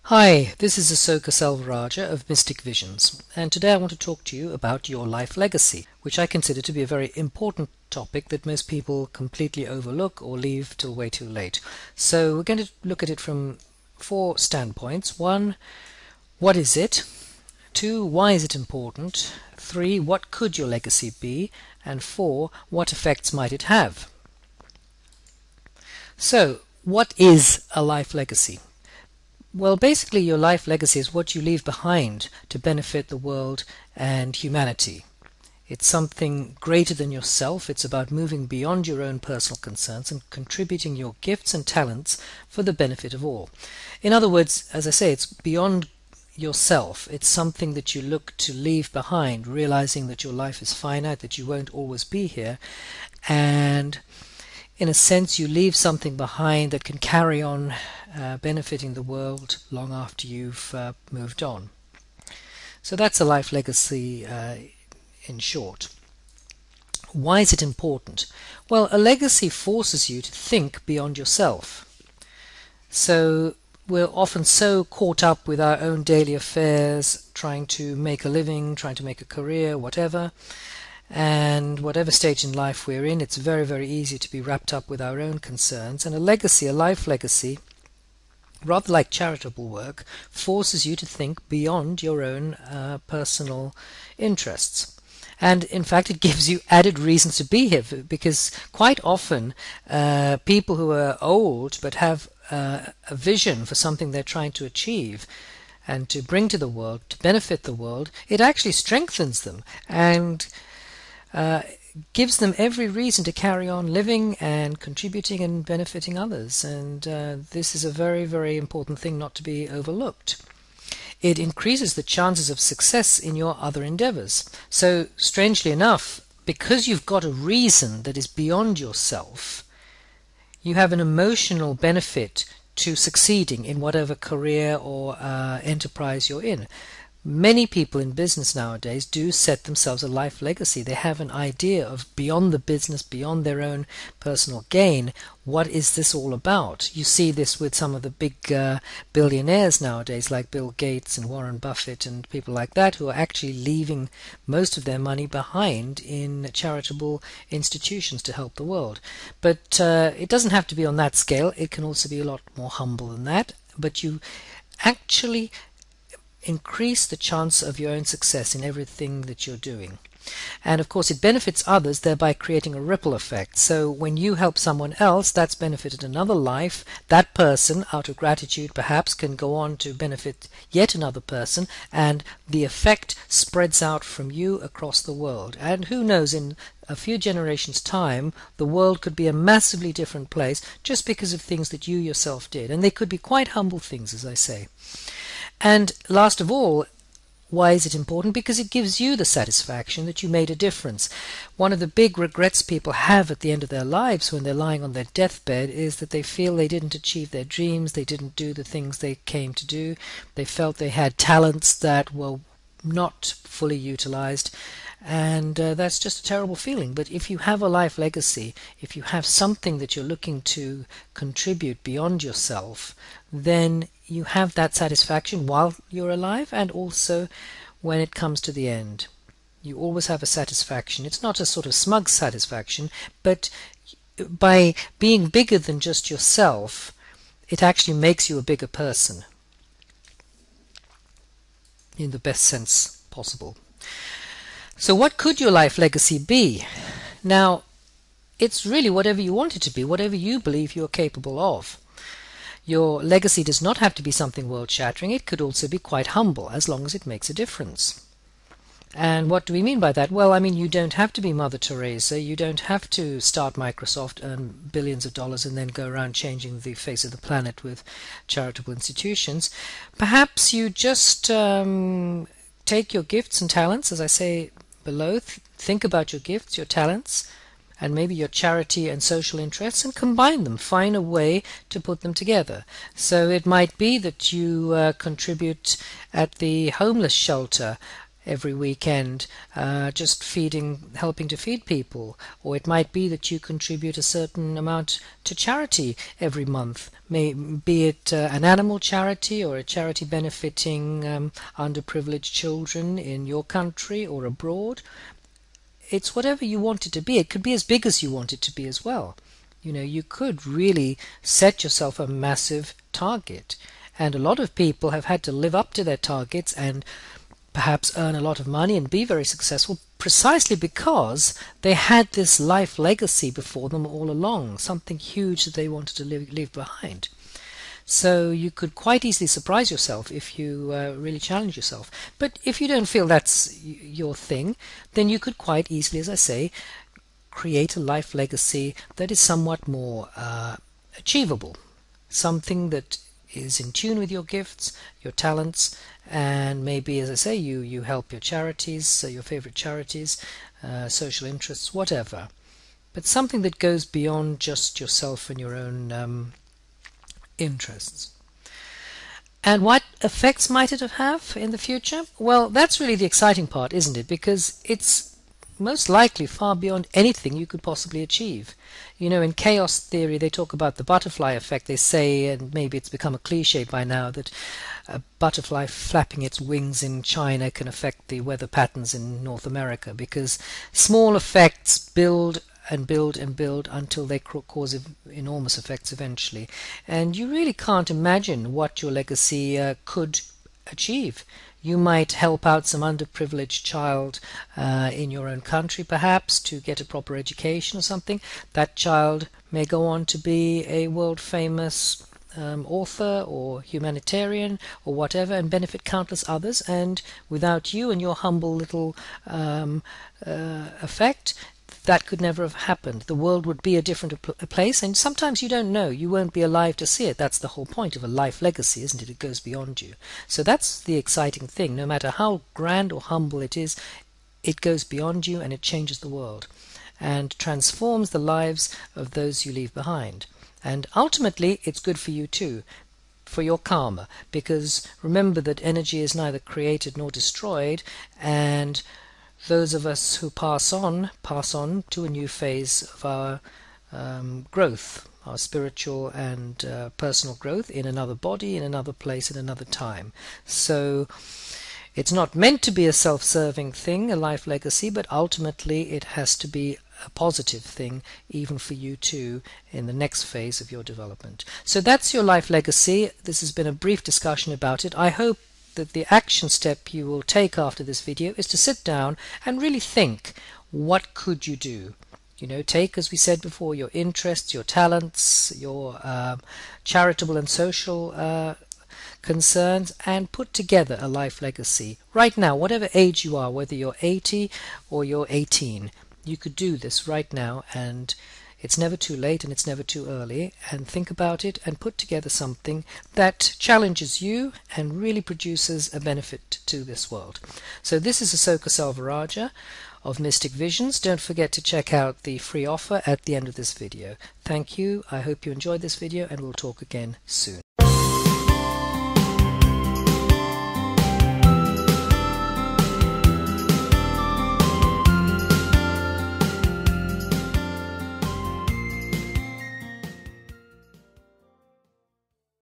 Hi, this is Asoka Salvaraja of Mystic Visions, and today I want to talk to you about your life legacy, which I consider to be a very important topic that most people completely overlook or leave till way too late. So we're going to look at it from four standpoints. One, what is it? Two, why is it important? Three, what could your legacy be? And four, what effects might it have? So, what is a life legacy? Well, basically your life legacy is what you leave behind to benefit the world and humanity. It's something greater than yourself. It's about moving beyond your own personal concerns and contributing your gifts and talents for the benefit of all. In other words, as I say, it's beyond yourself. It's something that you look to leave behind, realizing that your life is finite, that you won't always be here, and in a sense you leave something behind that can carry on benefiting the world long after you've moved on. So that's a life legacy in short. Why is it important? Well, a legacy forces you to think beyond yourself. So we're often so caught up with our own daily affairs, trying to make a living, trying to make a career, whatever. And whatever stage in life we're in, it's very, very easy to be wrapped up with our own concerns. And a legacy, a life legacy, rather like charitable work, forces you to think beyond your own personal interests. And in fact, it gives you added reasons to be here, because quite often people who are old but have a vision for something they're trying to achieve and to bring to the world, to benefit the world, it actually strengthens them and gives them every reason to carry on living and contributing and benefiting others. And this is a very, very important thing not to be overlooked. It increases the chances of success in your other endeavors. So, strangely enough, because you've got a reason that is beyond yourself, you have an emotional benefit to succeeding in whatever career or enterprise you're in. Many people in business nowadays do set themselves a life legacy. They have an idea of beyond the business, beyond their own personal gain. What is this all about? You see this with some of the big billionaires nowadays, like Bill Gates and Warren Buffett and people like that, who are actually leaving most of their money behind in charitable institutions to help the world. But it doesn't have to be on that scale. It can also be a lot more humble than that. But you actually increase the chance of your own success in everything that you're doing. And of course it benefits others, thereby creating a ripple effect. So when you help someone else, that's benefited another life. That person, out of gratitude perhaps, can go on to benefit yet another person, and the effect spreads out from you across the world. And who knows, in a few generations' time, the world could be a massively different place just because of things that you yourself did. And they could be quite humble things, as I say. And last of all, why is it important? Because it gives you the satisfaction that you made a difference. One of the big regrets people have at the end of their lives when they're lying on their deathbed is that they feel they didn't achieve their dreams, they didn't do the things they came to do, they felt they had talents that were not fully utilized, and that's just a terrible feeling. But if you have a life legacy, if you have something that you're looking to contribute beyond yourself, then you have that satisfaction while you're alive, and also when it comes to the end. You always have a satisfaction. It's not a sort of smug satisfaction, but by being bigger than just yourself, it actually makes you a bigger person in the best sense possible. So what could your life legacy be? Now, it's really whatever you want it to be, whatever you believe you're capable of. Your legacy does not have to be something world-shattering. It could also be quite humble, as long as it makes a difference. And what do we mean by that? Well, I mean, you don't have to be Mother Teresa. You don't have to start Microsoft, earn billions of dollars, and then go around changing the face of the planet with charitable institutions. Perhaps you just take your gifts and talents, as I say below, think about your gifts, your talents, and maybe your charity and social interests, and combine them. Find a way to put them together. So it might be that you contribute at the homeless shelter every weekend, just helping to feed people. Or it might be that you contribute a certain amount to charity every month, be it an animal charity or a charity benefiting underprivileged children in your country or abroad. It's whatever you want it to be. It could be as big as you want it to be as well. You could really set yourself a massive target. And a lot of people have had to live up to their targets and perhaps earn a lot of money and be very successful precisely because they had this life legacy before them all along, something huge that they wanted to leave behind. So you could quite easily surprise yourself if you really challenge yourself. But if you don't feel that's your thing, then you could quite easily, as I say, create a life legacy that is somewhat more achievable, something that is in tune with your gifts, your talents, and maybe, as I say, you help your charities, your favorite charities, social interests, whatever. But something that goes beyond just yourself and your own interests. And what effects might it have in the future? Well, that's really the exciting part, isn't it? Because it's most likely far beyond anything you could possibly achieve. In chaos theory they talk about the butterfly effect. They say, and maybe it's become a cliche by now, that a butterfly flapping its wings in China can affect the weather patterns in North America, because small effects build and build and build until they cause enormous effects eventually. And you really can't imagine what your legacy could achieve. You might help out some underprivileged child in your own country, perhaps, to get a proper education or something. That child may go on to be a world-famous author or humanitarian or whatever, and benefit countless others. And without you and your humble little effect, that could never have happened. The world would be a different place, and sometimes you don't know. You won't be alive to see it. That's the whole point of a life legacy, isn't it? It goes beyond you. So that's the exciting thing. No matter how grand or humble it is, it goes beyond you and it changes the world and transforms the lives of those you leave behind. And ultimately, it's good for you too, for your karma, because remember that energy is neither created nor destroyed, and those of us who pass on to a new phase of our growth, our spiritual and personal growth, in another body, in another place, in another time. So it's not meant to be a self-serving thing, a life legacy, but ultimately it has to be a positive thing, even for you too, in the next phase of your development. So that's your life legacy. This has been a brief discussion about it. I hope that the action step you will take after this video is to sit down and really think, what could you do? Take, as we said before, your interests, your talents, your charitable and social concerns, and put together a life legacy. Right now, whatever age you are, whether you're 80 or you're 18, you could do this right now, and it's never too late and it's never too early. And think about it and put together something that challenges you and really produces a benefit to this world. So this is Asoka Salvaraja of Mystic Visions. Don't forget to check out the free offer at the end of this video. Thank you. I hope you enjoyed this video, and we'll talk again soon.